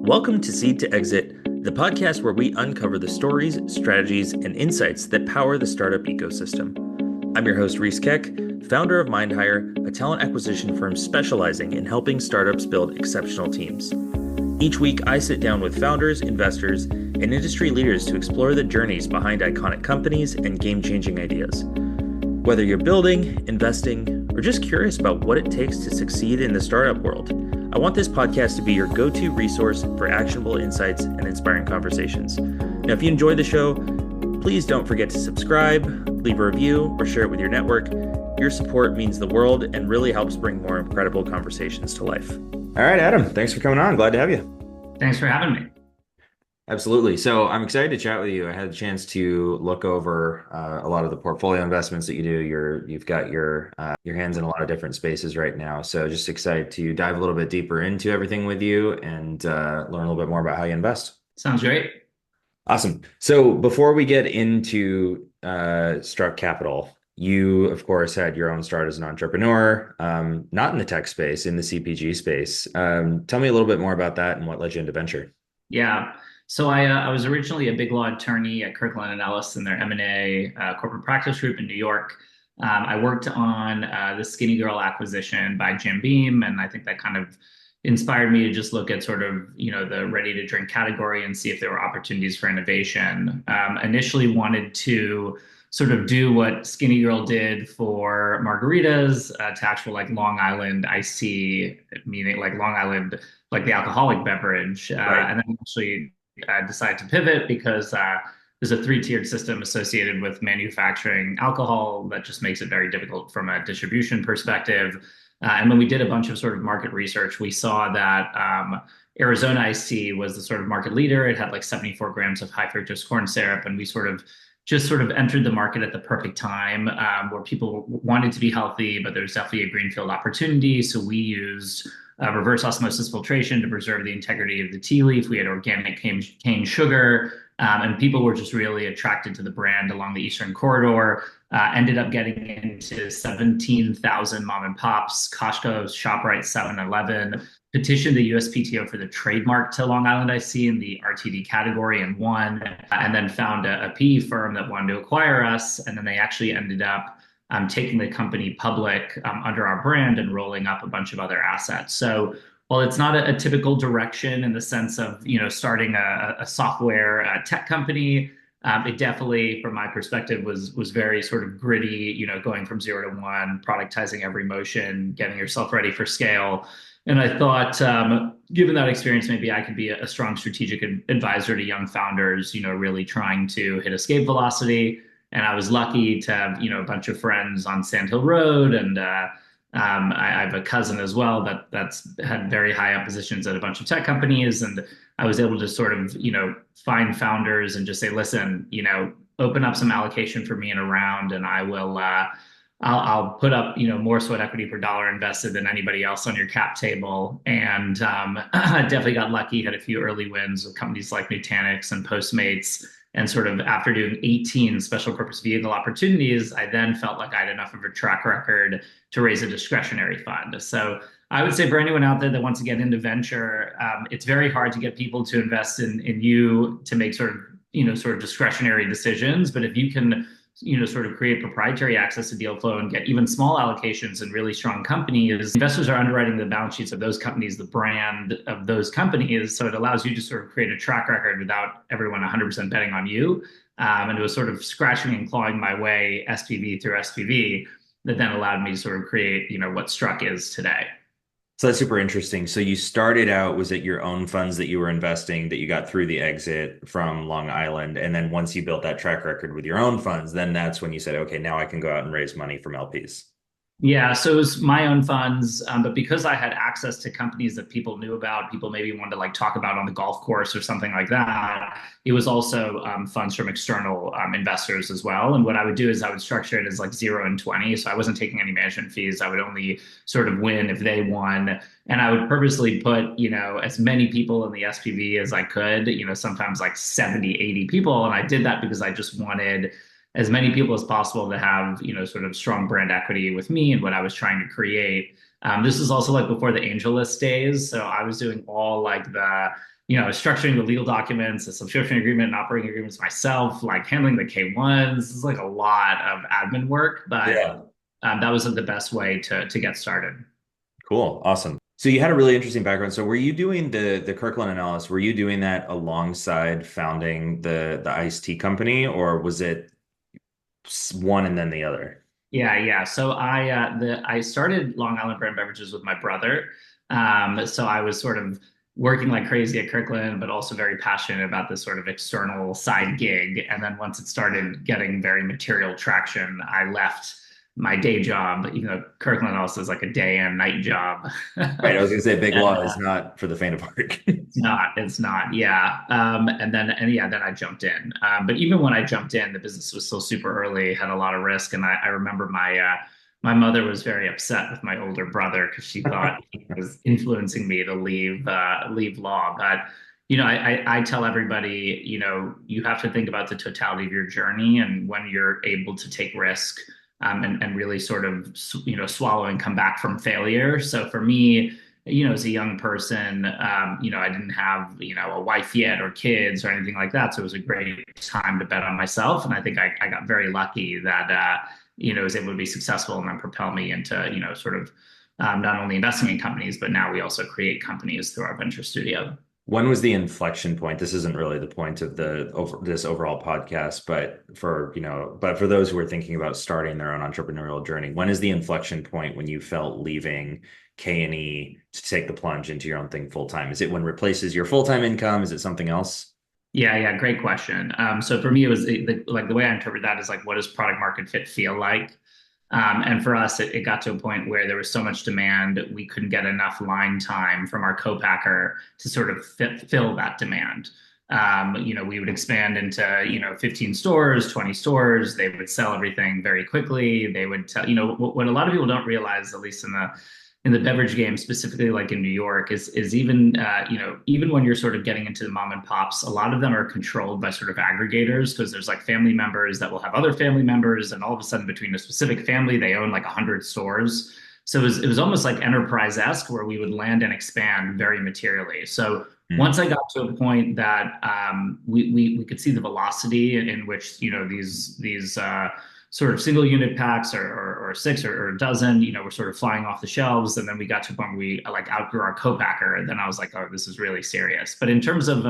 Welcome to Seed to Exit, the podcast where we uncover the stories, strategies, and insights that power the startup ecosystem. I'm your host, Reese Keck, founder of MindHire, a talent acquisition firm specializing in helping startups build exceptional teams. Each week, I sit down with founders, investors, and industry leaders to explore the journeys behind iconic companies and game-changing ideas. Whether you're building, investing, or just curious about what it takes to succeed in the startup world, I want this podcast to be your go-to resource for actionable insights and inspiring conversations. Now, if you enjoy the show, please don't forget to subscribe, leave a review, or share it with your network. Your support means the world and really helps bring more incredible conversations to life. All right, Adam, thanks for coming on. Glad to have you. Thanks for having me. Absolutely. So I'm excited to chat with you. I had a chance to look over a lot of the portfolio investments that you do. You've got your hands in a lot of different spaces right now. So just excited to dive a little bit deeper into everything with you and learn a little bit more about how you invest. Sounds great. Awesome. So before we get into Strzok Capital, you, of course, had your own start as an entrepreneur, not in the tech space, in the CPG space. Tell me a little bit more about that and what led you into venture. Yeah. So I was originally a big law attorney at Kirkland and Ellis in their M&A corporate practice group in New York. I worked on the Skinny Girl acquisition by Jim Beam, and I think that kind of inspired me to just look at sort of, the ready to drink category and see if there were opportunities for innovation. Initially wanted to sort of do what Skinny Girl did for margaritas to actual like Long Island iced tea, meaning like Long Island, like the alcoholic beverage. Right. And then actually decided to pivot because there's a three-tiered system associated with manufacturing alcohol that just makes it very difficult from a distribution perspective. And when we did a bunch of sort of market research, we saw that Arizona iced tea was the sort of market leader. It had like 74 grams of high fructose corn syrup, and we sort of entered the market at the perfect time where people wanted to be healthy, but there's definitely a greenfield opportunity. So we used reverse osmosis filtration to preserve the integrity of the tea leaf. We had organic cane sugar, and people were just really attracted to the brand along the Eastern Corridor. Ended up getting into 17,000 mom and pops, Costco, ShopRite, 7-Eleven, petitioned the USPTO for the trademark to Long Island iced tea in the RTD category and won, and then found a PE firm that wanted to acquire us. And then they actually ended up taking the company public under our brand and rolling up a bunch of other assets. So while it's not a typical direction in the sense of, starting a software tech company, it definitely, from my perspective, was very sort of gritty, going from 0 to 1, productizing every motion, getting yourself ready for scale. And I thought, given that experience, maybe I could be a strong strategic advisor to young founders, really trying to hit escape velocity. And I was lucky to have, a bunch of friends on Sand Hill Road, and I have a cousin as well that's had very high up positions at a bunch of tech companies. And I was able to sort of, find founders and just say, listen, open up some allocation for me in a round, and I will, I'll put up, more sweat equity per dollar invested than anybody else on your cap table. And I definitely got lucky, had a few early wins with companies like Nutanix and Postmates. And sort of after doing 18 special purpose vehicle opportunities, I then felt like I had enough of a track record to raise a discretionary fund. So I would say for anyone out there that wants to get into venture, it's very hard to get people to invest in you to make sort of discretionary decisions. But if you can, sort of create proprietary access to deal flow and get even small allocations in really strong companies, investors are underwriting the balance sheets of those companies, the brand of those companies. So it allows you to sort of create a track record without everyone 100% betting on you. And it was sort of scratching and clawing my way SPV through SPV that then allowed me to sort of create, what Strzok is today. So that's super interesting. So you started out, was it your own funds that you were investing that you got through the exit from Long Island? And then once you built that track record with your own funds, then that's when you said, okay, now I can go out and raise money from LPs. Yeah, so it was my own funds, but because I had access to companies that people knew about, people maybe wanted to like talk about on the golf course or something like that, it was also funds from external investors as well. And what I would do is I would structure it as like 0 and 20. So I wasn't taking any management fees. I would only sort of win if they won. And I would purposely put, as many people in the SPV as I could, sometimes like 70, 80 people. And I did that because I just wanted as many people as possible to have, sort of strong brand equity with me and what I was trying to create. This is also like before the AngelList days. So I was doing all like structuring the legal documents, the subscription agreement and operating agreements myself, like handling the K1s. This is like a lot of admin work, but Yeah. that was the best way to get started. Cool. Awesome. So you had a really interesting background. So were you doing the Kirkland analysis? Were you doing that alongside founding the iced tea company, or was it one and then the other? Yeah, yeah. So I started Long Island Brand Beverages with my brother. So I was sort of working like crazy at Kirkland, but also very passionate about this sort of external side gig. And then once it started getting very material traction, I left my day job, even though Kirkland also is like a day and night job. Right. I was going to say Big And Law is not for the faint of heart. it's not, yeah. Then I jumped in. But even when I jumped in, the business was still super early, had a lot of risk, and I remember my mother was very upset with my older brother because she thought he was influencing me to leave law. But I tell everybody, you have to think about the totality of your journey, and when you're able to take risk, and really sort of swallow and come back from failure. So for me, as a young person, I didn't have, a wife yet or kids or anything like that. So it was a great time to bet on myself. And I think I got very lucky that, I was able to be successful and then propel me into, sort of not only investing in companies, but now we also create companies through our venture studio. When was the inflection point? This isn't really the point of this overall podcast, but for those who are thinking about starting their own entrepreneurial journey, when is the inflection point when you felt leaving K&E to take the plunge into your own thing full time? Is it when it replaces your full-time income? Is it something else? Yeah, yeah, great question. So for me, it was like the way I interpret that is like, what does product market fit feel like? And for us, it got to a point where there was so much demand, we couldn't get enough line time from our co-packer to sort of fill that demand. We would expand into, 15 stores, 20 stores. They would sell everything very quickly. They would tell, what a lot of people don't realize, at least in the beverage game, specifically like in New York, is even even when you're sort of getting into the mom and pops, a lot of them are controlled by sort of aggregators because there's like family members that will have other family members, and all of a sudden between a specific family, they own like 100 stores. So it was almost like enterprise-esque where we would land and expand very materially. So Mm. once I got to a point that we could see the velocity in which these sort of single unit packs or six or a dozen, were sort of flying off the shelves. And then we got to a point where we like outgrew our co-packer. And then I was like, oh, this is really serious. But in terms of,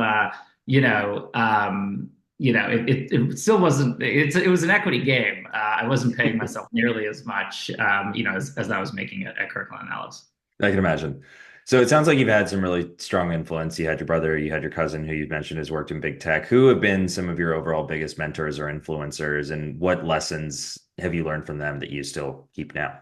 it still wasn't, it was an equity game. I wasn't paying myself nearly as much, as I was making at Kirkland Ellis. I can imagine. So it sounds like you've had some really strong influence. You had your brother, you had your cousin who you mentioned has worked in big tech. Who have been some of your overall biggest mentors or influencers, and what lessons have you learned from them that you still keep now?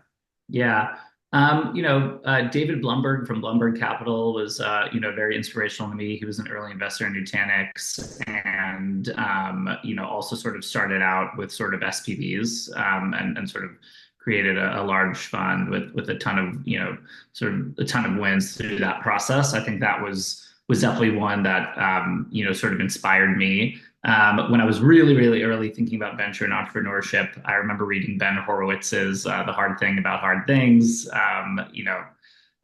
Yeah. David Blumberg from Blumberg Capital was, very inspirational to me. He was an early investor in Nutanix and, also sort of started out with sort of SPVs, and sort of created a large fund with a ton of, sort of a ton of wins through that process. I think that was definitely one that, sort of inspired me. When I was really, really early thinking about venture and entrepreneurship, I remember reading Ben Horowitz's The Hard Thing About Hard Things.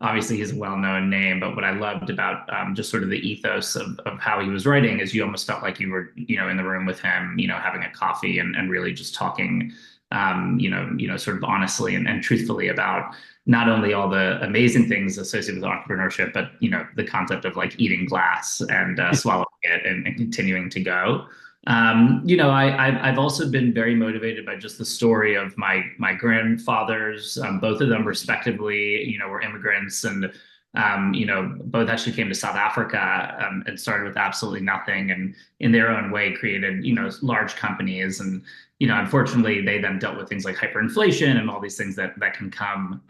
Obviously he's a well-known name, but what I loved about just sort of the ethos of how he was writing is you almost felt like you were, in the room with him, having a coffee and really just talking, sort of honestly and truthfully about not only all the amazing things associated with entrepreneurship, but the concept of like eating glass and swallowing it and continuing to go. I've also been very motivated by just the story of my grandfathers. Both of them, respectively, were immigrants and both actually came to South Africa and started with absolutely nothing, and in their own way created large companies. And unfortunately, they then dealt with things like hyperinflation and all these things that can come,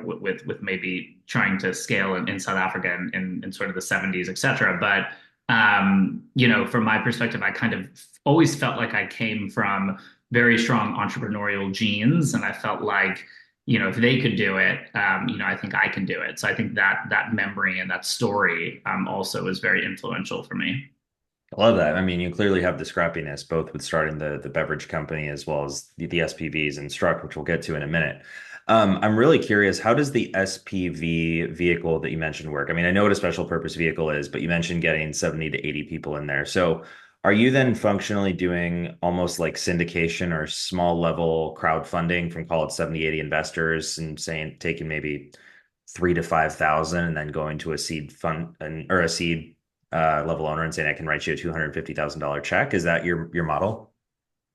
with maybe trying to scale in South Africa in sort of the 70s, et cetera. But from my perspective, I kind of always felt like I came from very strong entrepreneurial genes, and I felt like, if they could do it, I think I can do it. So I think that memory and that story also is very influential for me. I love that. I mean, you clearly have the scrappiness, both with starting the beverage company as well as the SPVs and Strzok, which we'll get to in a minute. I'm really curious, how does the SPV vehicle that you mentioned work? I mean, I know what a special purpose vehicle is, but you mentioned getting 70 to 80 people in there. So are you then functionally doing almost like syndication or small level crowdfunding from call it 70, 80 investors and saying taking maybe 3 to 5,000 and then going to a seed fund or a seed level owner and saying I can write you a $250,000 check? Is that your model?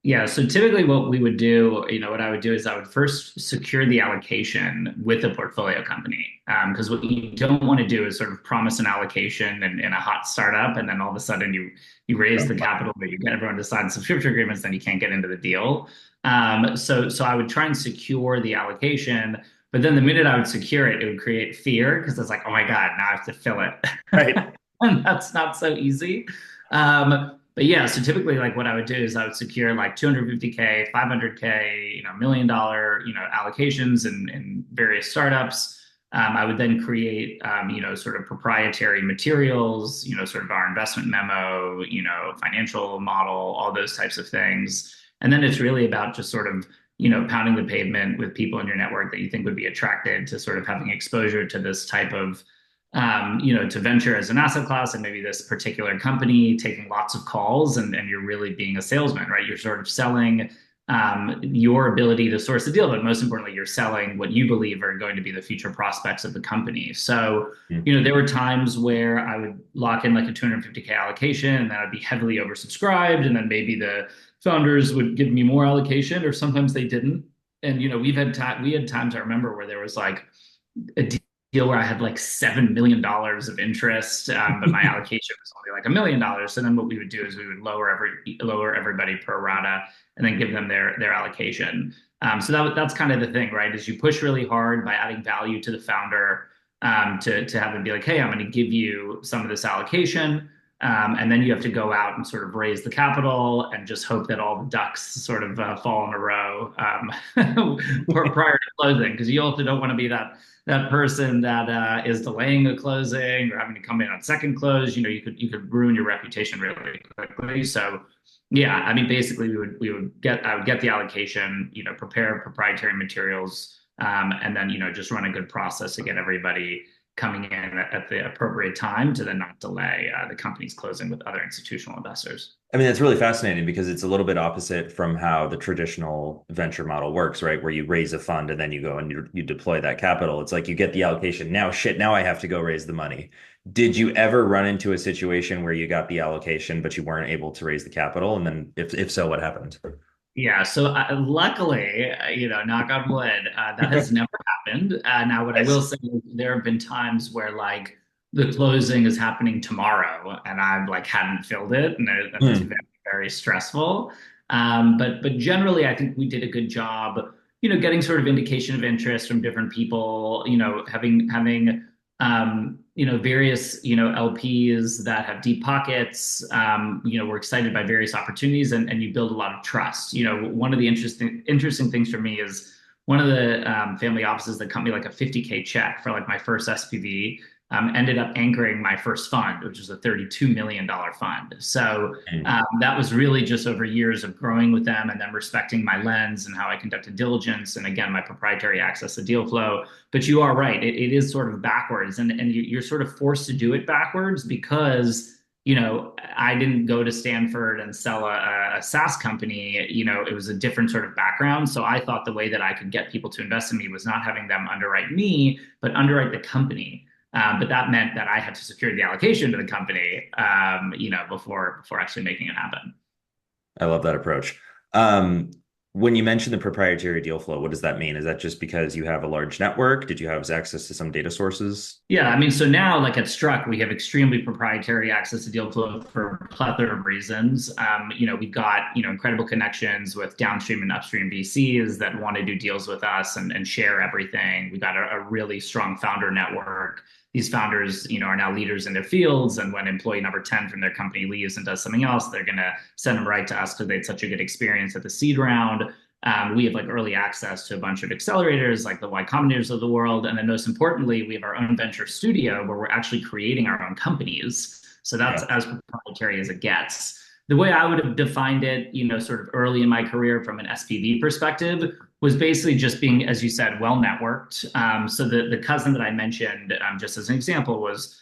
Yeah, so typically what we would do, what I would do is I would first secure the allocation with a portfolio company. Because what you don't want to do is sort of promise an allocation in a hot startup, and then all of a sudden you raise the capital, but you get everyone to sign subscription agreements, then you can't get into the deal. So I would try and secure the allocation, but then the minute I would secure it, it would create fear because it's like, oh my God, now I have to fill it. Right. And that's not so easy. But yeah, so typically like what I would do is I would secure like 250K, 500K, $1 million, allocations in various startups. I would then create, sort of proprietary materials, sort of our investment memo, financial model, all those types of things. And then it's really about just sort of, pounding the pavement with people in your network that you think would be attracted to sort of having exposure to this type of to venture as an asset class and maybe this particular company, taking lots of calls and you're really being a salesman, right? You're sort of selling your ability to source the deal, but most importantly, you're selling what you believe are going to be the future prospects of the company. So, there were times where I would lock in like a 250K allocation and that would be heavily oversubscribed. And then maybe the founders would give me more allocation or sometimes they didn't. And, we had times I remember where there was like a deal where I had like $7 million of interest, but my allocation was only like $1 million. So then what we would do is we would lower everybody pro rata and then give them their allocation. So that's kind of the thing, right? Is you push really hard by adding value to the founder, to have them be like, hey, I'm going to give you some of this allocation. And then you have to go out and sort of raise the capital and just hope that all the ducks sort of fall in a row prior to closing, because you also don't want to be that person that is delaying the closing or having to come in on second close. You could ruin your reputation really quickly. So yeah, I mean, basically I would get the allocation, prepare proprietary materials, and then just run a good process to get everybody coming in at the appropriate time to then not delay the company's closing with other institutional investors. I mean, that's really fascinating because it's a little bit opposite from how the traditional venture model works, right? Where you raise a fund and then you go and you deploy that capital. It's like you get the allocation. Now, shit, now I have to go raise the money. Did you ever run into a situation where you got the allocation, but you weren't able to raise the capital? And then if so, what happened? Yeah, so luckily, knock on wood, that has never happened. Now, what I will say is there have been times where like the closing is happening tomorrow and I've like hadn't filled it, and that's very, very stressful. But generally, I think we did a good job, getting sort of indication of interest from different people, having various, LPs that have deep pockets, we're excited by various opportunities and you build a lot of trust. One of the interesting things for me is one of the family offices that cut me like a 50K check for like my first SPV, ended up anchoring my first fund, which was a $32 million fund. So that was really just over years of growing with them and then respecting my lens and how I conducted diligence. And again, my proprietary access to deal flow. But you are right. It is sort of backwards and you're sort of forced to do it backwards because I didn't go to Stanford and sell a SaaS company. It was a different sort of background. So I thought the way that I could get people to invest in me was not having them underwrite me, but underwrite the company. But that meant that I had to secure the allocation to the company, before actually making it happen. I love that approach. When you mention the proprietary deal flow, what does that mean? Is that just because you have a large network? Did you have access to some data sources? Yeah, I mean, so now, like at Strzok, we have extremely proprietary access to deal flow for a plethora of reasons. We've got incredible connections with downstream and upstream VCs that want to do deals with us and share everything. We've got a really strong founder network. These founders, are now leaders in their fields, and when employee number 10 from their company leaves and does something else, they're going to send them right to us because they had such a good experience at the seed round. We have like early access to a bunch of accelerators like the Y Combinators of the world. And then most importantly, we have our own venture studio where we're actually creating our own companies. So that's as proprietary as it gets. The way I would have defined it, sort of early in my career from an SPV perspective was basically just being, as you said, well networked. So the cousin that I mentioned, just as an example, was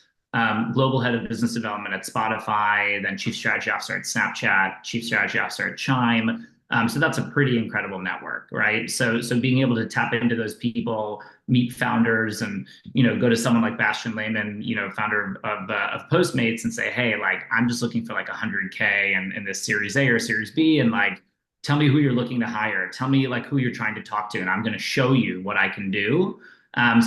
global head of business development at Spotify, then chief strategy officer at Snapchat, chief strategy officer at Chime. So that's a pretty incredible network, right? So being able to tap into those people, meet founders, and go to someone like Bastian Lehman, founder of Postmates, and say, hey, like I'm just looking for like 100K and in this Series A or Series B, and like tell me who you're looking to hire, tell me like who you're trying to talk to, and I'm going to show you what I can do.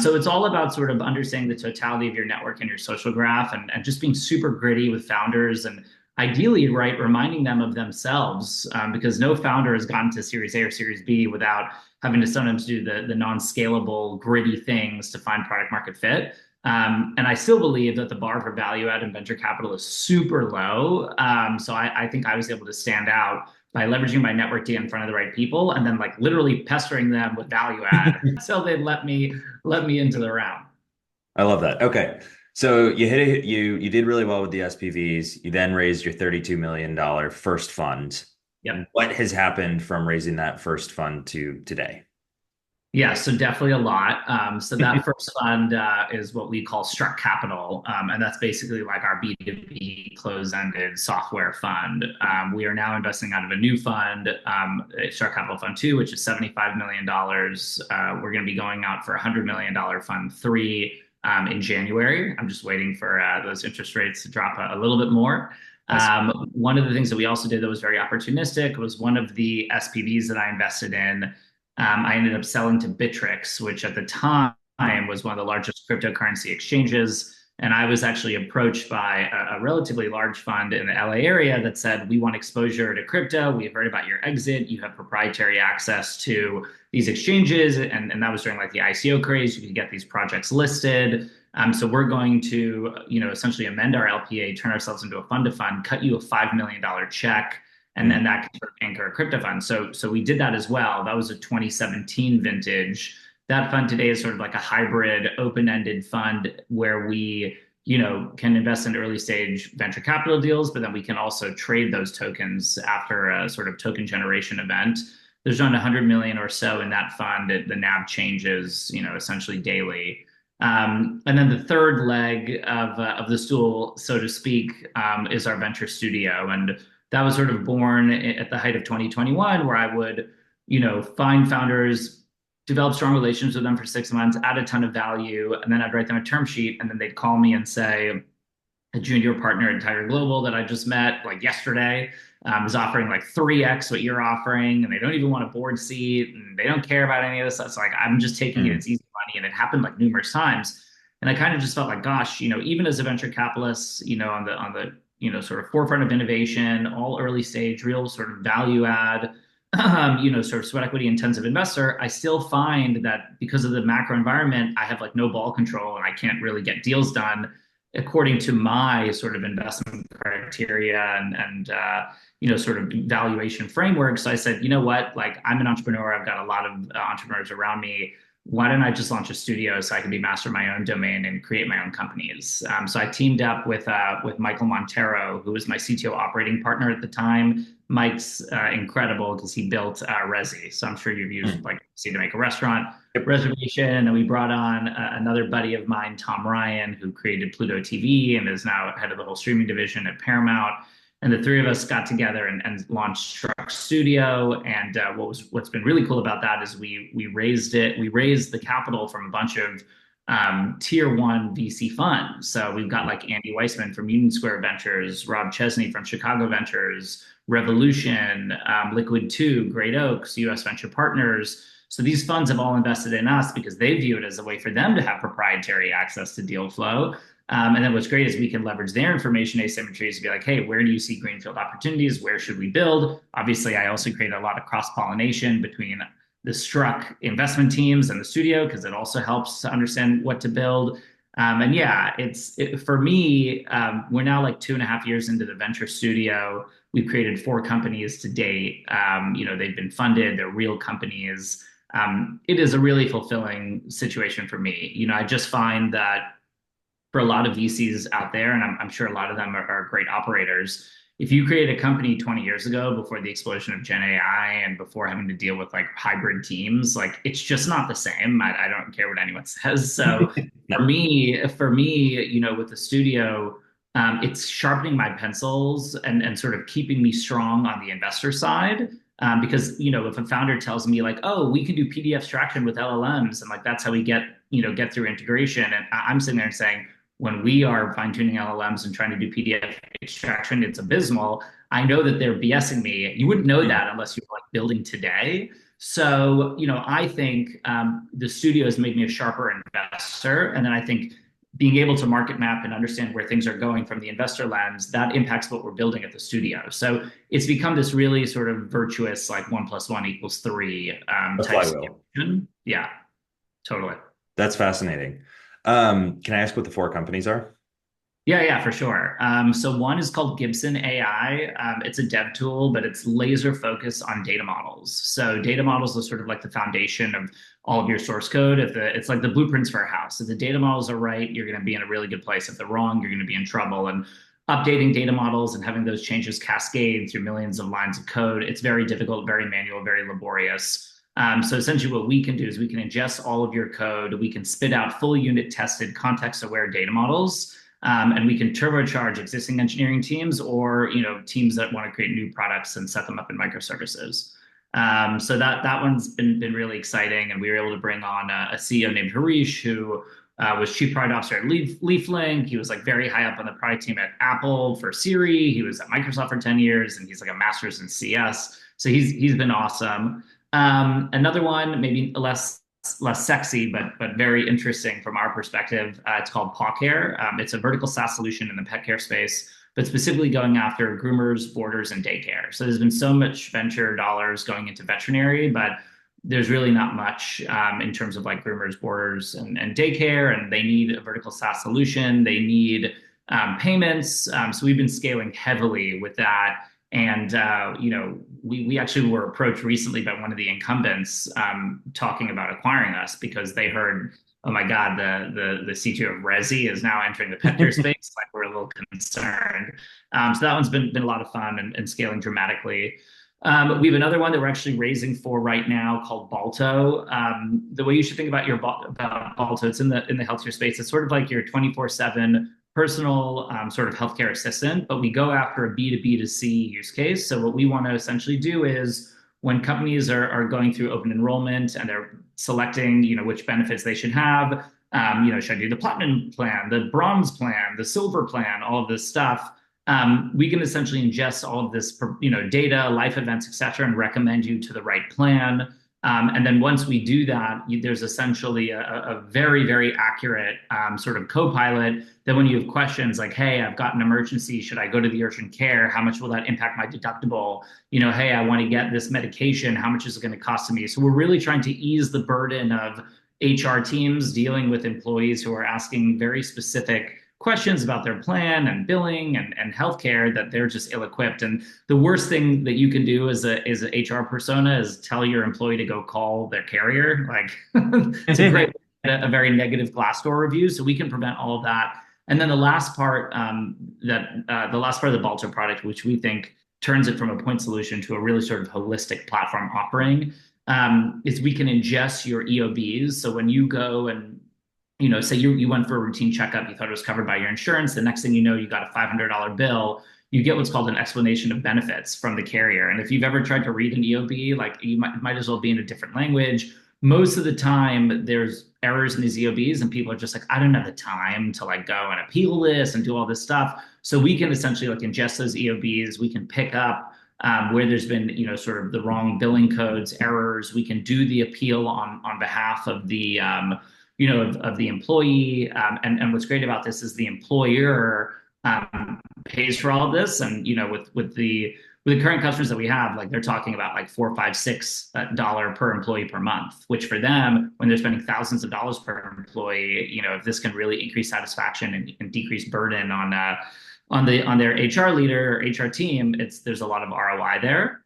So it's all about sort of understanding the totality of your network and your social graph, and just being super gritty with founders, and ideally, right, reminding them of themselves, because no founder has gotten to Series A or Series B without having to sometimes do the non-scalable, gritty things to find product market fit. And I still believe that the bar for value add in venture capital is super low. So I think I was able to stand out by leveraging my network to get in front of the right people, and then like literally pestering them with value add until they let me into the round. I love that. Okay. So you hit it, you did really well with the SPVs. You then raised your $32 million first fund. Yep. What has happened from raising that first fund to today? Yeah, so definitely a lot. So that first fund is what we call Strzok Capital, and that's basically like our B2B closed-ended software fund. We are now investing out of a new fund, Strzok Capital Fund 2, which is $75 million. We're going to be going out for $100 million Fund 3 in January. I'm just waiting for those interest rates to drop a little bit more. One of the things that we also did that was very opportunistic was one of the SPVs that I invested in. I ended up selling to Bittrex, which at the time was one of the largest cryptocurrency exchanges. And I was actually approached by a relatively large fund in the LA area that said, we want exposure to crypto. We've heard about your exit. You have proprietary access to these exchanges. And that was during like the ICO craze. You could get these projects listed. So we're going to, essentially amend our LPA, turn ourselves into a fund to fund, cut you a $5 million check, and then that can sort of anchor a crypto fund. So we did that as well. That was a 2017 vintage. That fund today is sort of like a hybrid, open-ended fund where we, can invest in early stage venture capital deals, but then we can also trade those tokens after a sort of token generation event. There's around 100 million or so in that fund. The NAV changes, essentially daily. And then the third leg of the stool, so to speak, is our venture studio. And that was sort of born at the height of 2021, where I would, find founders, develop strong relations with them for 6 months, add a ton of value, and then I'd write them a term sheet, and then they'd call me and say, a junior partner at Tiger Global that I just met like yesterday is offering like 3x what you're offering, and they don't even want a board seat, and they don't care about any of this. So like, I'm just taking it. It's easy money, and it happened like numerous times. And I kind of just felt like, gosh, even as a venture capitalist, on the sort of forefront of innovation, all early stage, real sort of value add, sort of sweat equity intensive investor, I still find that because of the macro environment, I have like no ball control, and I can't really get deals done according to my sort of investment criteria and sort of valuation framework. So I said, you know what, like I'm an entrepreneur. I've got a lot of entrepreneurs around me. Why don't I just launch a studio so I can be master of my own domain and create my own companies? So I teamed up with Michael Montero, who was my CTO operating partner at the time. Mike's incredible because he built Resi. So I'm sure you've used like Resi to make a restaurant reservation. And we brought on another buddy of mine, Tom Ryan, who created Pluto TV and is now head of the whole streaming division at Paramount. And the three of us got together and launched Strzok Studio. And what's been really cool about that is we raised the capital from a bunch of tier one VC funds. So we've got like Andy Weissman from Union Square Ventures, Rob Chesney from Chicago Ventures, Revolution, Liquid 2, Great Oaks, US Venture Partners. So these funds have all invested in us because they view it as a way for them to have proprietary access to deal flow. And then what's great is we can leverage their information asymmetries to be like, hey, where do you see greenfield opportunities? Where should we build? Obviously, I also create a lot of cross-pollination between the Strzok investment teams and the studio because it also helps to understand what to build. And yeah, for me, we're now like 2.5 years into the venture studio. We've created 4 companies to date. They've been funded. They're real companies. It is a really fulfilling situation for me. I just find that for a lot of VCs out there, and I'm sure a lot of them are great operators, if you create a company 20 years ago before the explosion of Gen AI and before having to deal with like hybrid teams, like it's just not the same. I don't care what anyone says. So No. for me, with the studio, it's sharpening my pencils and sort of keeping me strong on the investor side. Because if a founder tells me like, oh, we can do PDF extraction with LLMs, and like that's how we get through integration, and I'm sitting there and saying, when we are fine tuning LLMs and trying to do PDF extraction, it's abysmal. I know that they're BSing me. You wouldn't know that unless you're like building today. So, I think the studio has made me a sharper investor. And then I think being able to market map and understand where things are going from the investor lens, that impacts what we're building at the studio. So it's become this really sort of virtuous, like 1+1 = 3 A type flywheel. situation. Yeah, totally. That's fascinating. Can I ask what the four companies are? Yeah, for sure. So one is called Gibson AI. It's a dev tool, but it's laser focused on data models. So data models are sort of like the foundation of all of your source code. It's like the blueprints for a house. If the data models are right, you're going to be in a really good place. If they're wrong, you're going to be in trouble. And updating data models and having those changes cascade through millions of lines of code, it's very difficult, very manual, very laborious. So essentially what we can do is we can ingest all of your code. We can spit out full unit tested context aware data models. And we can turbocharge existing engineering teams or teams that want to create new products and set them up in microservices. So that one's been really exciting, and we were able to bring on a CEO named Harish who was chief product officer at LeafLink. He was like very high up on the product team at Apple for Siri. He was at Microsoft for 10 years, and he's like a master's in CS. So he's been awesome. Another one, maybe less sexy, but very interesting from our perspective. It's called Paw Care. It's a vertical SaaS solution in the pet care space, but specifically going after groomers, boarders, and daycare. So there's been so much venture dollars going into veterinary, but there's really not much in terms of like groomers, boarders, and daycare, and they need a vertical SaaS solution. They need payments. So we've been scaling heavily with that. And we actually were approached recently by one of the incumbents talking about acquiring us because they heard, oh my God, the CTO of Resi is now entering the pet care space. Like we're a little concerned. So that one's been a lot of fun and scaling dramatically. We have another one that we're actually raising for right now called Balto. The way you should think about about Balto, it's in the healthcare space. It's sort of like your 24/7 personal sort of healthcare assistant, but we go after a B2B2C use case. So what we want to essentially do is when companies are going through open enrollment and they're selecting, which benefits they should have, should I do the platinum plan, the bronze plan, the silver plan, all of this stuff. We can essentially ingest all of this, data, life events, et cetera, and recommend you to the right plan. And then once we do that, there's essentially a very, very accurate sort of co-pilot that when you have questions like, hey, I've got an emergency, should I go to the urgent care? How much will that impact my deductible? Hey, I want to get this medication. How much is it going to cost to me? So we're really trying to ease the burden of HR teams dealing with employees who are asking very specific questions about their plan and billing and healthcare that they're just ill-equipped. And the worst thing that you can do as an HR persona is tell your employee to go call their carrier. Like it's a very negative Glassdoor review. So we can prevent all of that. And then the last part the last part of the Balto product, which we think turns it from a point solution to a really sort of holistic platform offering, is we can ingest your EOBs. So when you go and say you went for a routine checkup, you thought it was covered by your insurance. The next thing you know, you got a $500 bill. You get what's called an explanation of benefits from the carrier. And if you've ever tried to read an EOB, like you might as well be in a different language. Most of the time, there's errors in these EOBs, and people are just like, I don't have the time to like go and appeal this and do all this stuff. So we can essentially like ingest those EOBs. We can pick up where there's been sort of the wrong billing codes, errors. We can do the appeal on behalf of the of the employee. And what's great about this is the employer pays for all of this. And, with the current customers that we have, like they're talking about like $4, $5, $6 per employee per month, which for them, when they're spending thousands of dollars per employee, if this can really increase satisfaction and decrease burden on their HR leader or HR team, there's a lot of ROI there.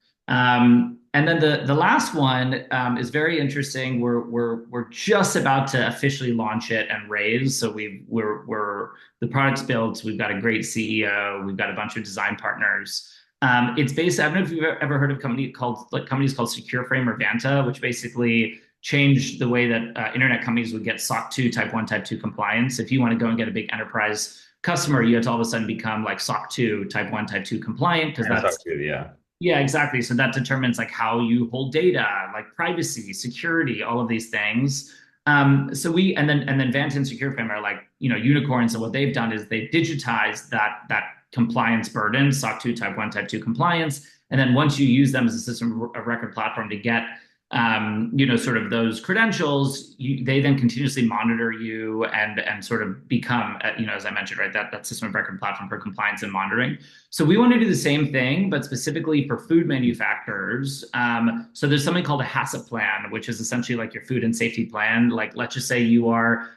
And then the last one is very interesting. We're just about to officially launch it and raise. So we're the product's built. We've got a great CEO. We've got a bunch of design partners. It's based. I don't know if you've ever heard of companies called Secure Frame or Vanta, which basically changed the way that internet companies would get SOC 2 Type 1, Type 2 compliance. If you want to go and get a big enterprise customer, you have to all of a sudden become like SOC 2 Type 1, Type 2 compliant because that's SOC 2, yeah. yeah, exactly. So that determines like how you hold data, like privacy, security, all of these things. So we and then Vanta and SecureFrame are like unicorns. And what they've done is they've digitized that compliance burden, SOC 2 Type 1, Type 2 compliance. And then once you use them as a system of record platform to get sort of those credentials, they then continuously monitor you and sort of become, as I mentioned, right, that system of record platform for compliance and monitoring. So we want to do the same thing, but specifically for food manufacturers. So there's something called a HACCP plan, which is essentially like your food and safety plan. Like, let's just say you're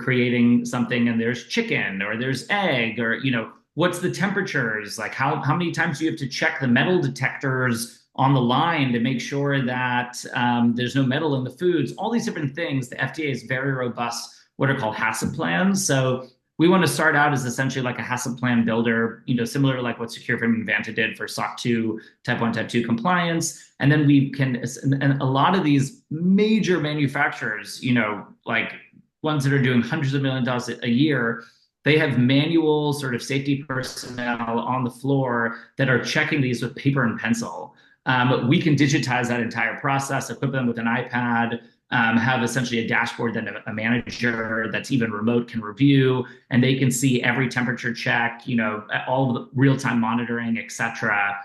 creating something and there's chicken or there's egg or, what's the temperatures? Like how many times do you have to check the metal detectors on the line to make sure that there's no metal in the foods, all these different things. The FDA is very robust, what are called HACCP plans. So we want to start out as essentially like a HACCP plan builder, similar to like what SecureFrame and Vanta did for SOC 2, Type 1, Type 2 compliance. And then we can, and a lot of these major manufacturers, like ones that are doing hundreds of millions of dollars a year, they have manual sort of safety personnel on the floor that are checking these with paper and pencil. We can digitize that entire process, equip them with an iPad, have essentially a dashboard that a manager that's even remote can review, and they can see every temperature check, all the real-time monitoring, et cetera.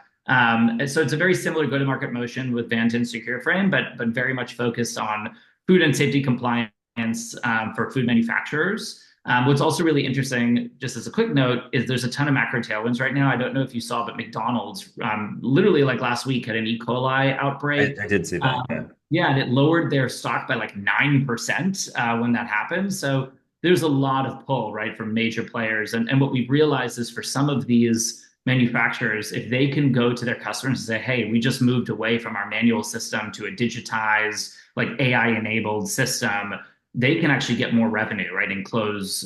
So it's a very similar go-to-market motion with Vanta and SecureFrame, but very much focused on food and safety compliance for food manufacturers. What's also really interesting, just as a quick note, is there's a ton of macro tailwinds right now. I don't know if you saw, but McDonald's literally like last week had an E. coli outbreak. I did see that. Yeah. Yeah, and it lowered their stock by like 9% when that happened. So there's a lot of pull, right, from major players. And what we've realized is for some of these manufacturers, if they can go to their customers and say, hey, we just moved away from our manual system to a digitized, like AI-enabled system, they can actually get more revenue, right, and close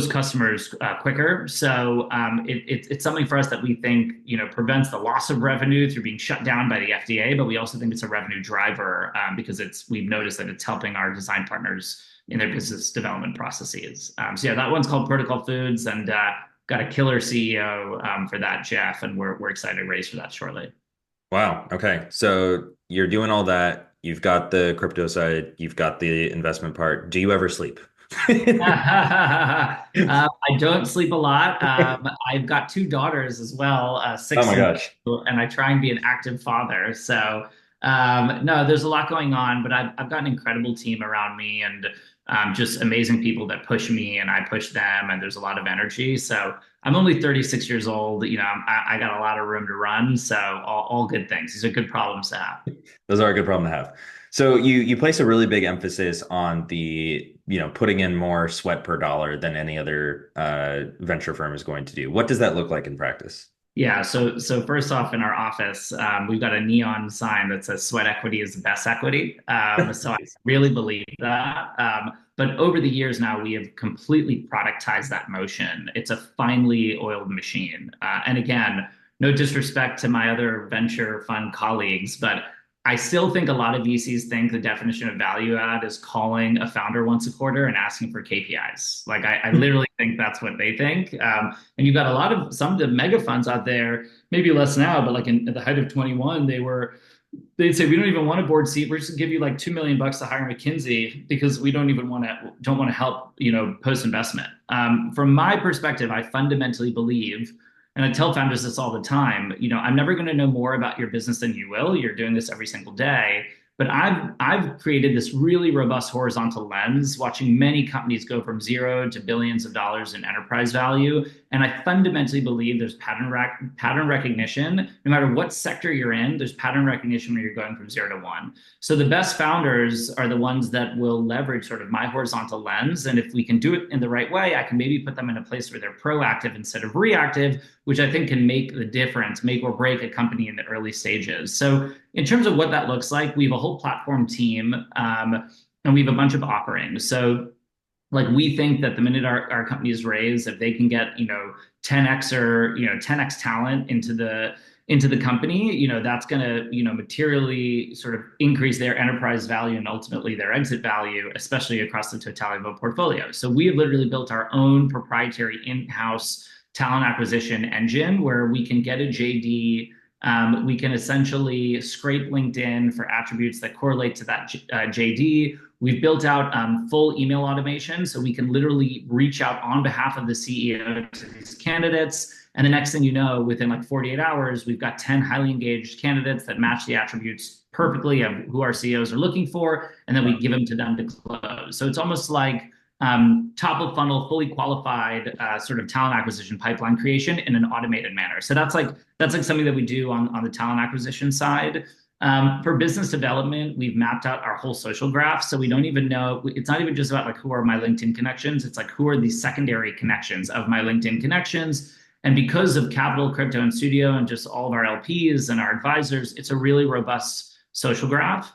customers quicker. So it's something for us that we think prevents the loss of revenue through being shut down by the FDA, but we also think it's a revenue driver because we've noticed that it's helping our design partners in their business development processes. So yeah, that one's called Protocol Foods, and got a killer CEO for that, Jeff, and we're excited to raise for that shortly. Wow. Okay. So you're doing all that. You've got the crypto side. You've got the investment part. Do you ever sleep? I don't sleep a lot. I've got two daughters as well, Oh 6 my and gosh. 2, and I try and be an active father. So no, there's a lot going on, but I've got an incredible team around me and just amazing people that push me and I push them, and there's a lot of energy. So I'm only 36 years old. I got a lot of room to run. So all good things. These are good problems to have. Those are a good problem to have. So you place a really big emphasis on the, putting in more sweat per dollar than any other venture firm is going to do. What does that look like in practice? Yeah, so first off, in our office, we've got a neon sign that says "Sweat equity is the best equity." So I really believe that. But over the years now, we have completely productized that motion. It's a finely oiled machine. And again, no disrespect to my other venture fund colleagues, but I still think a lot of VCs think the definition of value add is calling a founder once a quarter and asking for KPIs. Like I literally think that's what they think. And you've got some of the mega funds out there, maybe less now, but like at the height of 21, they'd say, we don't even want a board seat. We're just gonna give you like $2 million to hire McKinsey because we don't want to help, post investment. From my perspective, I fundamentally believe, and I tell founders this all the time, I'm never going to know more about your business than you will. You're doing this every single day. But I've created this really robust horizontal lens, watching many companies go from zero to billions of dollars in enterprise value. And I fundamentally believe there's pattern recognition. No matter what sector you're in, there's pattern recognition when you're going from 0 to 1. So the best founders are the ones that will leverage sort of my horizontal lens. And if we can do it in the right way, I can maybe put them in a place where they're proactive instead of reactive, which I think can make the difference, make or break a company in the early stages. So in terms of what that looks like, we have a whole platform team, and we have a bunch of offerings. So like we think that the minute our companies raise, if they can get 10x or 10x talent into the company, that's going to materially sort of increase their enterprise value and ultimately their exit value, especially across the totality of a portfolio. So we have literally built our own proprietary in-house talent acquisition engine where we can get a JD. We can essentially scrape LinkedIn for attributes that correlate to that JD. We've built out full email automation, so we can literally reach out on behalf of the CEO to these candidates. And the next thing you know, within like 48 hours, we've got 10 highly engaged candidates that match the attributes perfectly of who our CEOs are looking for, and then we give them to them to close. So it's almost like top of funnel, fully qualified sort of talent acquisition pipeline creation in an automated manner. So that's like something that we do on the talent acquisition side. For business development, we've mapped out our whole social graph. So we don't even know, it's not even just about like who are my LinkedIn connections. It's like who are the secondary connections of my LinkedIn connections. And because of Capital, Crypto, and Studio, and just all of our LPs and our advisors, it's a really robust social graph.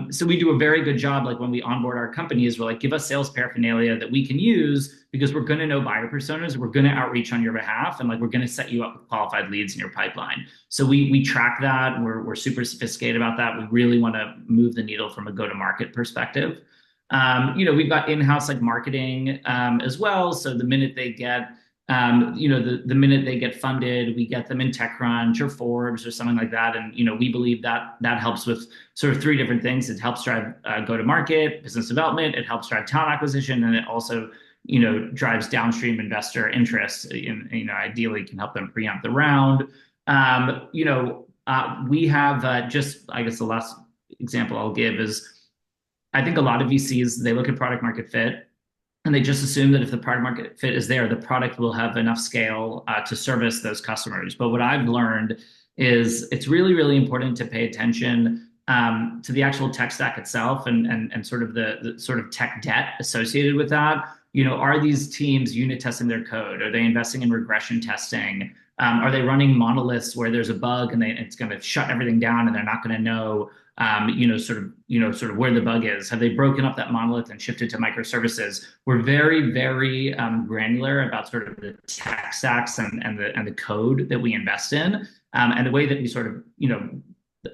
So we do a very good job, like when we onboard our companies, we're like, give us sales paraphernalia that we can use because we're going to know buyer personas, we're going to outreach on your behalf, and like we're going to set you up with qualified leads in your pipeline. So we track that. We're super sophisticated about that. We really want to move the needle from a go-to-market perspective. We've got in-house like marketing as well. So the minute they get the minute they get funded, we get them in TechCrunch or Forbes or something like that. And, we believe that helps with sort of three different things. It helps drive go-to-market, business development. It helps drive talent acquisition. And it also, drives downstream investor interest in, ideally can help them preempt the round. We have just, I guess the last example I'll give is, I think a lot of VCs, they look at product market fit, and they just assume that if the product market fit is there, the product will have enough scale to service those customers. But what I've learned is it's really, really important to pay attention to the actual tech stack itself and sort of the sort of tech debt associated with that. Are these teams unit testing their code? Are they investing in regression testing? Are they running monoliths where there's a bug and it's going to shut everything down and they're not going to know sort of where the bug is? Have they broken up that monolith and shifted to microservices? We're very, very granular about sort of the tech stacks and the code that we invest in, and the way that we sort of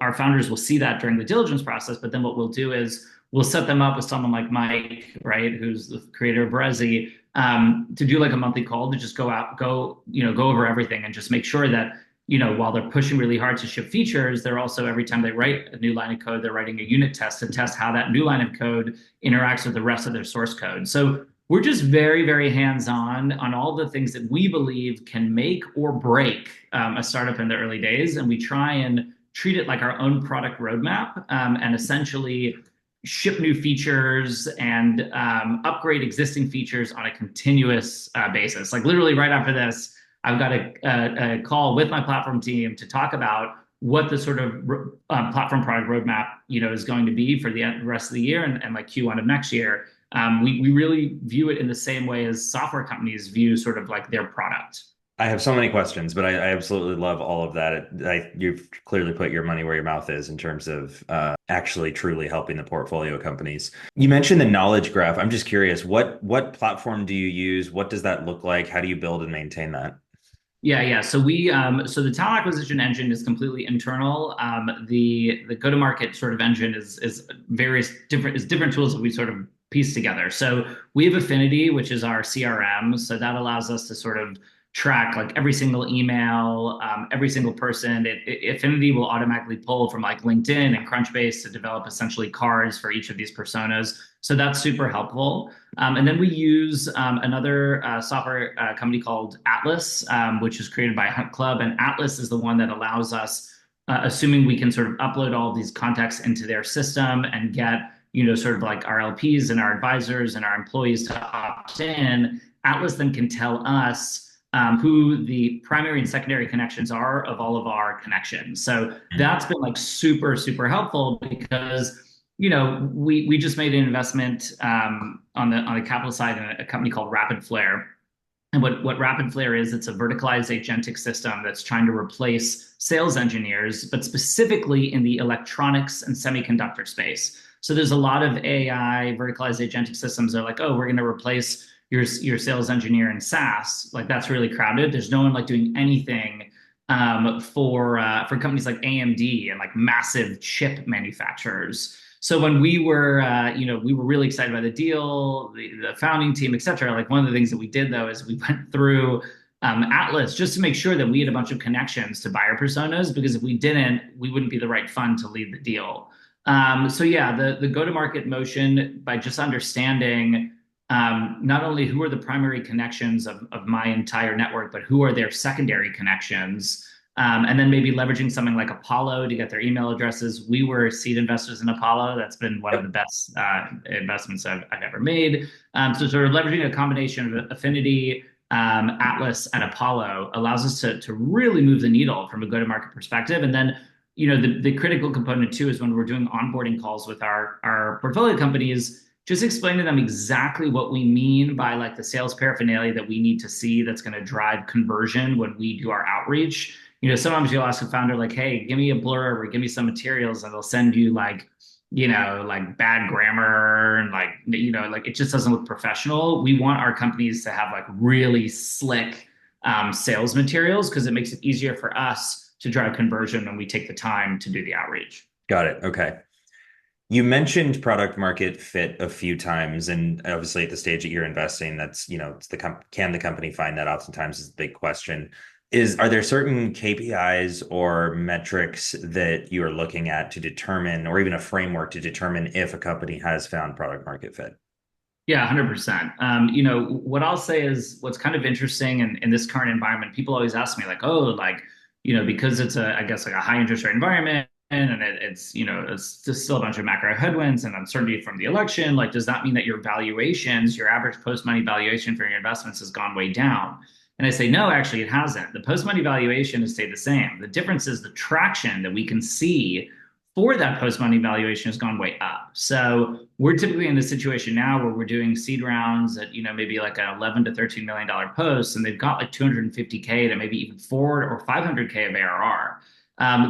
our founders will see that during the diligence process. But then what we'll do is we'll set them up with someone like Mike, right, who's the creator of Brezzy, to do like a monthly call to just go over everything and just make sure that while they're pushing really hard to ship features, they're also, every time they write a new line of code, they're writing a unit test to test how that new line of code interacts with the rest of their source code. So we're just very, very hands-on on all the things that we believe can make or break a startup in the early days. And we try and treat it like our own product roadmap, and essentially ship new features and upgrade existing features on a continuous basis. Like literally right after this, I've got a call with my platform team to talk about what the sort of platform product roadmap is going to be for the rest of the year and like Q1 of next year. We really view it in the same way as software companies view sort of like their product. I have so many questions, but I absolutely love all of that. You've clearly put your money where your mouth is in terms of actually truly helping the portfolio companies. You mentioned the knowledge graph. I'm just curious, what platform do you use? What does that look like? How do you build and maintain that? Yeah. So so the talent acquisition engine is completely internal. The go-to-market sort of engine is different tools that we sort of piece together. So we have Affinity, which is our CRM. So that allows us to sort of track like every single email, every single person. Affinity will automatically pull from like LinkedIn and Crunchbase to develop essentially cards for each of these personas. So that's super helpful. And then we use another software company called Atlas, which is created by Hunt Club. And Atlas is the one that allows us, assuming we can sort of upload all of these contacts into their system and get, sort of like our LPs and our advisors and our employees to opt in. Atlas then can tell us who the primary and secondary connections are of all of our connections. So that's been like super, super helpful because we just made an investment on the capital side in a company called Rapid Flare. And what Rapid Flare is, it's a verticalized agentic system that's trying to replace sales engineers, but specifically in the electronics and semiconductor space. So there's a lot of AI verticalized agentic systems that are like, oh, we're going to replace your sales engineer in SaaS. Like that's really crowded. There's no one like doing anything for companies like AMD and like massive chip manufacturers. So when we were really excited by the deal, the founding team, et cetera. Like one of the things that we did though is we went through Atlas just to make sure that we had a bunch of connections to buyer personas, because if we didn't, we wouldn't be the right fund to lead the deal. So yeah, the go-to-market motion by just understanding not only who are the primary connections of my entire network, but who are their secondary connections. And then maybe leveraging something like Apollo to get their email addresses. We were seed investors in Apollo. That's been one of the best investments I've ever made. So sort of leveraging a combination of Affinity, Atlas, and Apollo allows us to really move the needle from a go-to-market perspective. And then, the critical component too is when we're doing onboarding calls with our portfolio companies, just explain to them exactly what we mean by like the sales paraphernalia that we need to see that's going to drive conversion when we do our outreach. Sometimes you'll ask a founder like, hey, give me a blurb or give me some materials, and they'll send you like bad grammar and like it just doesn't look professional. We want our companies to have like really slick sales materials because it makes it easier for us to drive conversion when we take the time to do the outreach. Got it. Okay. You mentioned product market fit a few times, and obviously at the stage that you're investing, that's, it's can the company find that oftentimes is the big question. Are there certain KPIs or metrics that you are looking at to determine, or even a framework to determine if a company has found product market fit? Yeah, 100%. What I'll say is what's kind of interesting in this current environment, people always ask me like, oh, like, because it's I guess like a high interest rate environment, and it's just still a bunch of macro headwinds and uncertainty from the election. Like, does that mean that your valuations, your average post-money valuation for your investments has gone way down? And I say, no, actually, it hasn't. The post-money valuation has stayed the same. The difference is the traction that we can see for that post-money valuation has gone way up. So we're typically in a situation now where we're doing seed rounds at, maybe like an $11 to $13 million post, and they've got like 250K to maybe even 400 or 500K of ARR.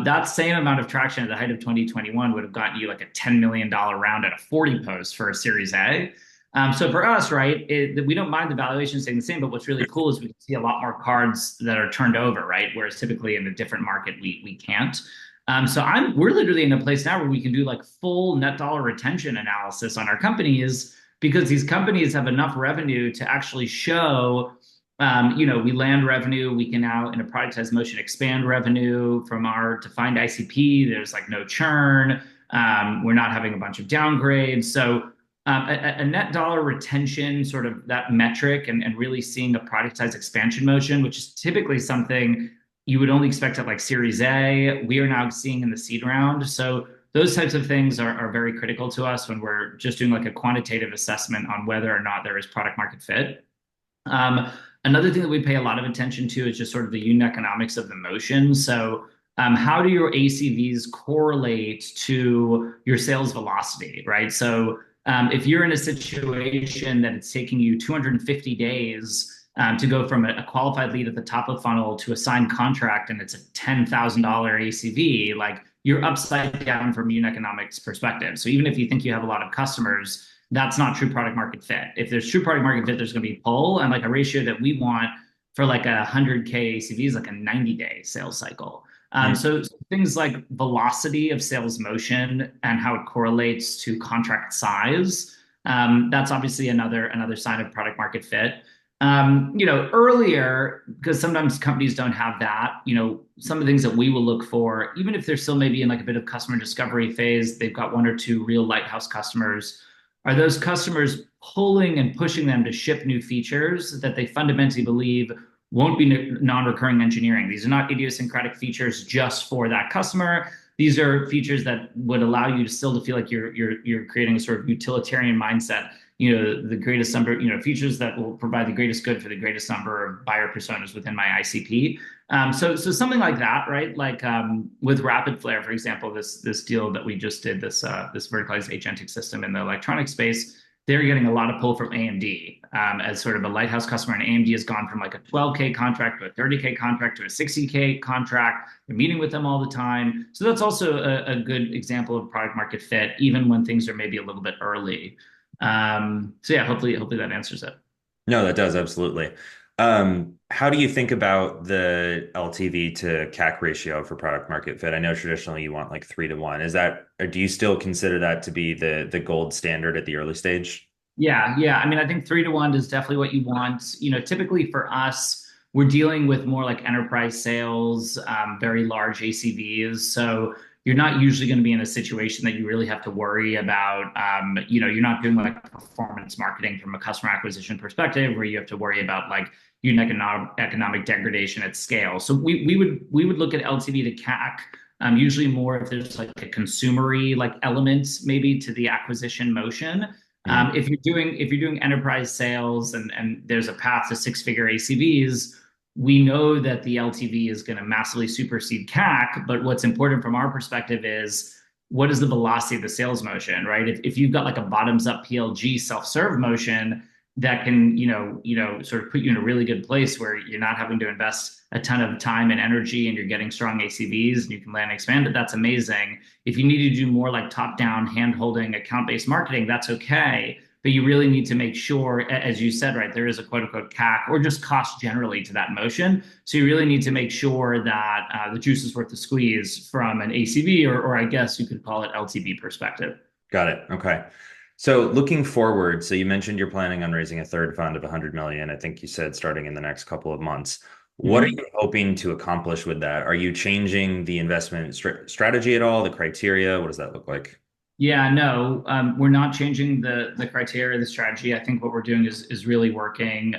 That same amount of traction at the height of 2021 would have gotten you like a $10 million round at a 40 post for a Series A. So for us, right, we don't mind the valuation staying the same, but what's really cool is we can see a lot more cards that are turned over, right? Whereas typically in a different market, we can't. So we're literally in a place now where we can do like full net dollar retention analysis on our companies, because these companies have enough revenue to actually show, we land revenue. We can now in a productized motion expand revenue from our defined ICP. There's like no churn. We're not having a bunch of downgrades. So a net dollar retention, sort of that metric, and really seeing a productized expansion motion, which is typically something you would only expect at like Series A, we are now seeing in the seed round. So those types of things are very critical to us when we're just doing like a quantitative assessment on whether or not there is product market fit. Another thing that we pay a lot of attention to is just sort of the unit economics of the motion. So how do your ACVs correlate to your sales velocity, right? So if you're in a situation that it's taking you 250 days to go from a qualified lead at the top of the funnel to a signed contract, and it's a $10,000 ACV, like you're upside down from unit economics perspective. So even if you think you have a lot of customers, that's not true product market fit. If there's true product market fit, there's going to be pull, and like a ratio that we want for like a 100K ACV is like a 90-day sales cycle. So things like velocity of sales motion and how it correlates to contract size, that's obviously another sign of product market fit. Earlier, because sometimes companies don't have that, some of the things that we will look for, even if they're still maybe in like a bit of customer discovery phase, they've got 1 or 2 real lighthouse customers. Are those customers pulling and pushing them to ship new features that they fundamentally believe won't be non-recurring engineering? These are not idiosyncratic features just for that customer. These are features that would allow you to still feel like you're creating a sort of utilitarian mindset the greatest number, features that will provide the greatest good for the greatest number of buyer personas within my ICP. So something like that, right? Like with Rapid Flare, for example, this deal that we just did, this verticalized agentic system in the electronic space, they're getting a lot of pull from AMD as sort of a lighthouse customer, and AMD has gone from like a 12K contract to a 30K contract to a 60K contract. They're meeting with them all the time, so that's also a good example of product market fit, even when things are maybe a little bit early. So yeah, hopefully that answers it. No, that does absolutely. How do you think about the LTV to CAC ratio for product market fit? I know traditionally you want like 3 to 1. Is that, or do you still consider that to be the gold standard at the early stage? Yeah. I mean, I think 3 to 1 is definitely what you want. Typically for us, we're dealing with more like enterprise sales, very large ACVs. So you're not usually going to be in a situation that you really have to worry about. You're not doing like performance marketing from a customer acquisition perspective, where you have to worry about like unit economic degradation at scale. So we would look at LTV to CAC. Usually more if there's like a consumery like element maybe to the acquisition motion. Mhm. If you're doing enterprise sales and there's a path to six-figure ACVs, we know that the LTV is going to massively supersede CAC. But what's important from our perspective is what is the velocity of the sales motion, right? If you've got like a bottoms-up PLG self-serve motion that can, sort of put you in a really good place where you're not having to invest a ton of time and energy and you're getting strong ACVs and you can land and expand it, that's amazing. If you need to do more like top-down hand-holding account-based marketing, that's okay. But you really need to make sure, as you said, right, there is a quote unquote CAC or just cost generally to that motion. So you really need to make sure that the juice is worth the squeeze from an ACV or I guess you could call it LTV perspective. Got it. Okay. So looking forward, so you mentioned you're planning on raising a third fund of 100 million. I think you said starting in the next couple of months. What are Mhm. you hoping to accomplish with that? Are you changing the investment strategy at all, the criteria? What does that look like? Yeah, no, we're not changing the criteria, the strategy. I think what we're doing is really working.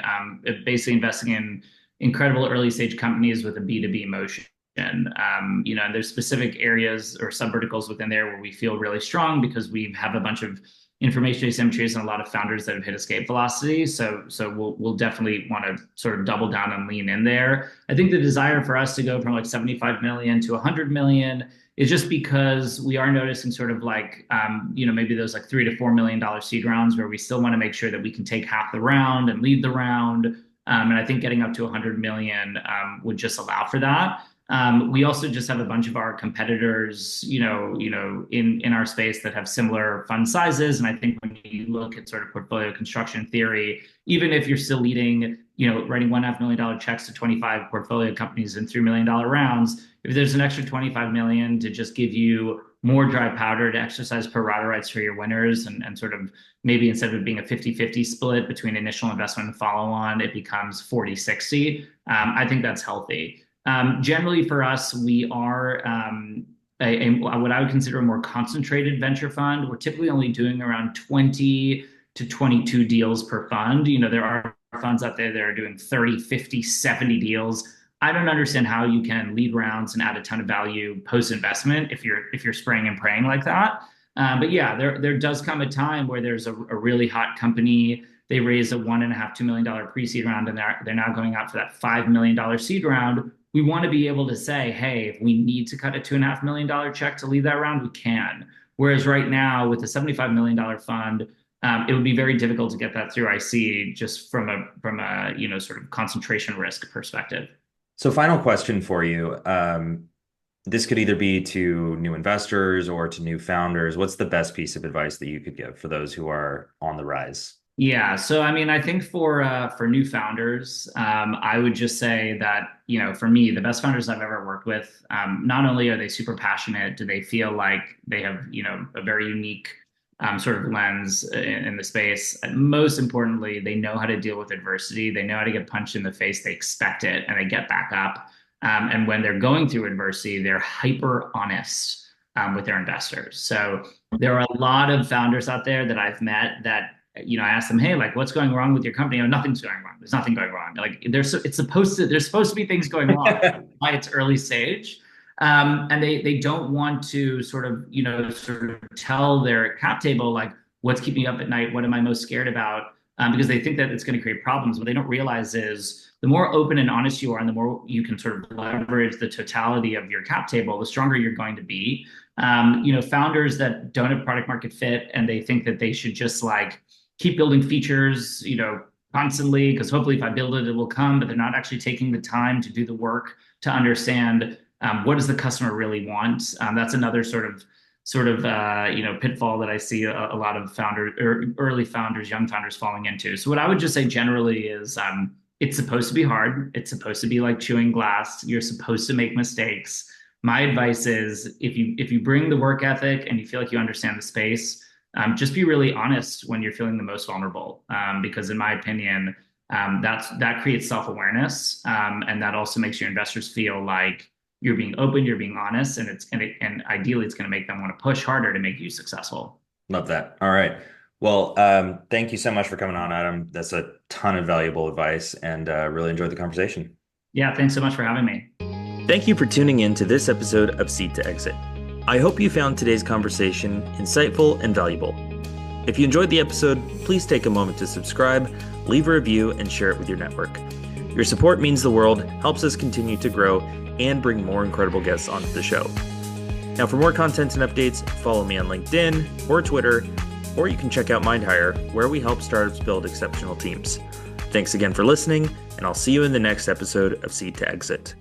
Basically investing in incredible early stage companies with a B2B motion. And there's specific areas or subverticals within there where we feel really strong because we have a bunch of information asymmetries and a lot of founders that have hit escape velocity. So we'll definitely want to sort of double down and lean in there. I think the desire for us to go from like 75 million to 100 million is just because we are noticing sort of like, maybe those like $3 to $4 million seed rounds where we still want to make sure that we can take half the round and lead the round. And I think getting up to 100 million would just allow for that. We also just have a bunch of our competitors, in our space that have similar fund sizes. And I think when you look at sort of portfolio construction theory, even if you're still leading, writing $1.5 million checks to 25 portfolio companies in $3 million rounds, if there's an extra 25 million to just give you more dry powder to exercise pro rata rights for your winners and sort of maybe instead of it being a 50-50 split between initial investment and follow on, it becomes 40-60. I think that's healthy. Generally for us, we are what I would consider a more concentrated venture fund. We're typically only doing around 20 to 22 deals per fund. There are funds out there that are doing 30, 50, 70 deals. I don't understand how you can lead rounds and add a ton of value post investment if you're spraying and praying like that. But yeah, there does come a time where there's a really hot company. They raised a $1.5–2 million pre-seed round, and they're now going out for that $5 million seed round. We want to be able to say, hey, if we need to cut a $2.5 million check to lead that round, we can. Whereas right now, with a $75 million fund, it would be very difficult to get that through IC just from a sort of concentration risk perspective. So final question for you. This could either be to new investors or to new founders. What's the best piece of advice that you could give for those who are on the rise? Yeah, so I mean, I think for new founders, I would just say that for me, the best founders I've ever worked with, not only are they super passionate, do they feel like they have a very unique sort of lens in the space. Most importantly, they know how to deal with adversity. They know how to get punched in the face. They expect it and they get back up. And when they're going through adversity, they're hyper honest with their investors. So there are a lot of founders out there that I've met that I ask them, hey, like, what's going wrong with your company? Oh, nothing's going wrong. There's nothing going wrong. Like, there's supposed to be things going wrong by its early stage. And they don't want to sort of tell their cap table like, what's keeping you up at night? What am I most scared about? Because they think that it's going to create problems. What they don't realize is the more open and honest you are, and the more you can sort of leverage the totality of your cap table, the stronger you're going to be. Founders that don't have product market fit and they think that they should just like keep building features, constantly, because hopefully if I build it, it will come, but they're not actually taking the time to do the work to understand what does the customer really want. That's another sort of pitfall that I see a lot of founders or early founders, young founders falling into. So what I would just say generally is it's supposed to be hard. It's supposed to be like chewing glass. You're supposed to make mistakes. My advice is if you bring the work ethic and you feel like you understand the space, just be really honest when you're feeling the most vulnerable. Because in my opinion, that creates self-awareness, and that also makes your investors feel like you're being open, you're being honest, and ideally it's going to make them want to push harder to make you successful. Love that. All right. Well, thank you so much for coming on, Adam. That's a ton of valuable advice, and really enjoyed the conversation. Yeah, thanks so much for having me. Thank you for tuning in to this episode of Seed to Exit. I hope you found today's conversation insightful and valuable. If you enjoyed the episode, please take a moment to subscribe, leave a review, and share it with your network. Your support means the world, helps us continue to grow, and bring more incredible guests onto the show. Now, for more content and updates, follow me on LinkedIn or Twitter, or you can check out MindHire, where we help startups build exceptional teams. Thanks again for listening, and I'll see you in the next episode of Seed to Exit.